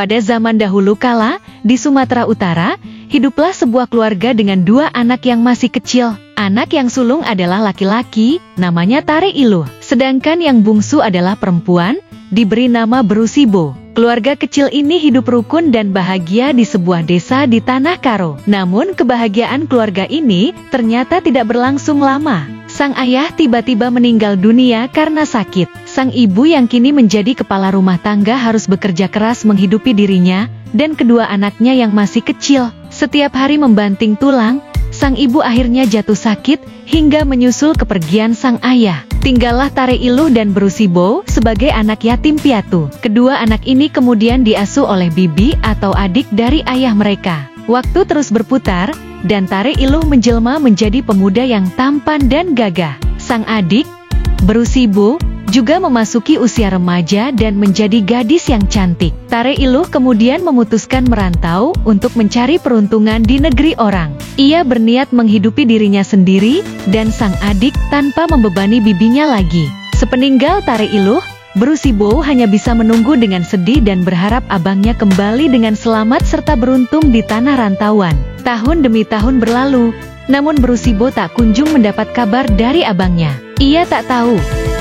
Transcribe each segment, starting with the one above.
Pada zaman dahulu kala, di Sumatera Utara, hiduplah sebuah keluarga dengan 2 anak yang masih kecil. Anak yang sulung adalah laki-laki, namanya Tare Iluh. Sedangkan yang bungsu adalah perempuan, diberi nama Brusibo. Keluarga kecil ini hidup rukun dan bahagia di sebuah desa di Tanah Karo. Namun kebahagiaan keluarga ini ternyata tidak berlangsung lama. Sang ayah tiba-tiba meninggal dunia karena sakit. Sang ibu yang kini menjadi kepala rumah tangga harus bekerja keras menghidupi dirinya dan kedua anaknya yang masih kecil. Setiap hari membanting tulang, sang ibu akhirnya jatuh sakit hingga menyusul kepergian sang ayah. Tinggallah Tare Iluh dan Brusibo sebagai anak yatim piatu. Kedua anak ini kemudian diasuh oleh bibi atau adik dari ayah mereka. Waktu terus berputar, dan Tare Iluh menjelma menjadi pemuda yang tampan dan gagah. Sang adik, Brusibo, juga memasuki usia remaja dan menjadi gadis yang cantik. Tare Iluh kemudian memutuskan merantau untuk mencari peruntungan di negeri orang. Ia berniat menghidupi dirinya sendiri dan sang adik tanpa membebani bibinya lagi. Sepeninggal Tare Iluh, Brusibo hanya bisa menunggu dengan sedih dan berharap abangnya kembali dengan selamat serta beruntung di tanah rantauan. Tahun demi tahun berlalu, namun Brusibo tak kunjung mendapat kabar dari abangnya. Ia tak tahu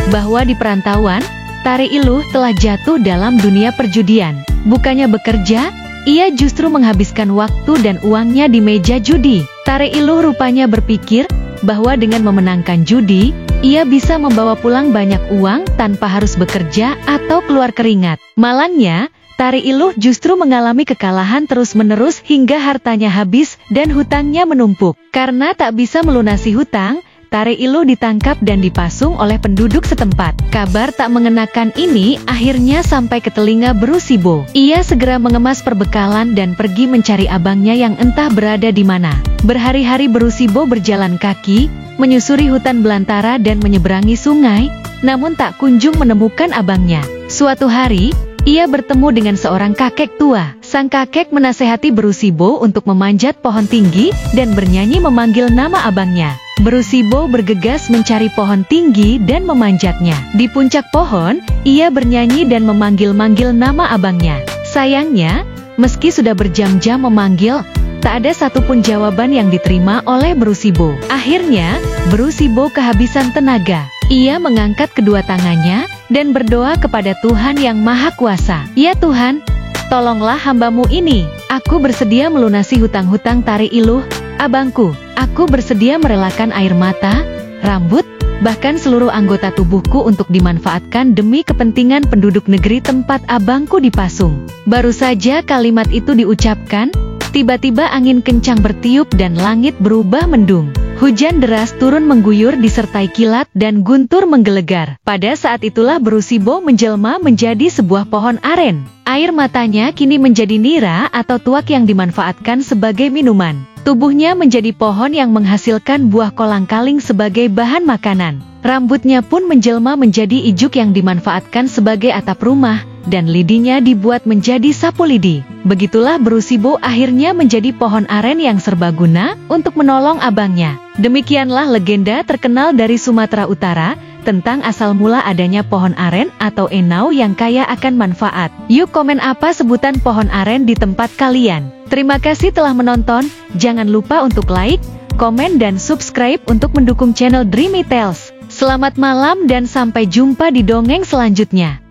bahwa di perantauan, Tare Iluh telah jatuh dalam dunia perjudian. Bukannya bekerja, ia justru menghabiskan waktu dan uangnya di meja judi. Tare Iluh rupanya berpikir bahwa dengan memenangkan judi, ia bisa membawa pulang banyak uang tanpa harus bekerja atau keluar keringat. Malangnya, Tare Iluh justru mengalami kekalahan terus-menerus hingga hartanya habis dan hutangnya menumpuk. Karena tak bisa melunasi hutang, Tare Iluh ditangkap dan dipasung oleh penduduk setempat. Kabar tak mengenakan ini akhirnya sampai ke telinga Brusibo. Ia segera mengemas perbekalan dan pergi mencari abangnya yang entah berada di mana. Berhari-hari Brusibo berjalan kaki, menyusuri hutan belantara dan menyeberangi sungai, namun tak kunjung menemukan abangnya. Suatu hari, ia bertemu dengan seorang kakek tua. Sang kakek menasehati Brusibo untuk memanjat pohon tinggi dan bernyanyi memanggil nama abangnya. Brusibo bergegas mencari pohon tinggi dan memanjatnya. Di puncak pohon, ia bernyanyi dan memanggil-manggil nama abangnya. Sayangnya, meski sudah berjam-jam memanggil, tak ada satupun jawaban yang diterima oleh Brusibo. Akhirnya, Brusibo kehabisan tenaga. Ia mengangkat kedua tangannya dan berdoa kepada Tuhan yang Maha Kuasa. "Ya Tuhan, tolonglah hambamu ini. Aku bersedia melunasi hutang-hutang Tare Iluh, abangku. Aku bersedia merelakan air mata, rambut, bahkan seluruh anggota tubuhku untuk dimanfaatkan demi kepentingan penduduk negeri tempat abangku dipasung." Baru saja kalimat itu diucapkan, tiba-tiba angin kencang bertiup dan langit berubah mendung. Hujan deras turun mengguyur disertai kilat dan guntur menggelegar. Pada saat itulah Brusibo menjelma menjadi sebuah pohon aren. Air matanya kini menjadi nira atau tuak yang dimanfaatkan sebagai minuman. Tubuhnya menjadi pohon yang menghasilkan buah kolang-kaling sebagai bahan makanan. Rambutnya pun menjelma menjadi ijuk yang dimanfaatkan sebagai atap rumah, dan lidinya dibuat menjadi sapu lidi. Begitulah Brusibo akhirnya menjadi pohon aren yang serbaguna untuk menolong abangnya. Demikianlah legenda terkenal dari Sumatera Utara tentang asal mula adanya pohon aren atau enau yang kaya akan manfaat. Yuk komen apa sebutan pohon aren di tempat kalian. Terima kasih telah menonton, jangan lupa untuk like, komen dan subscribe untuk mendukung channel Dreamy Tales. Selamat malam dan sampai jumpa di dongeng selanjutnya.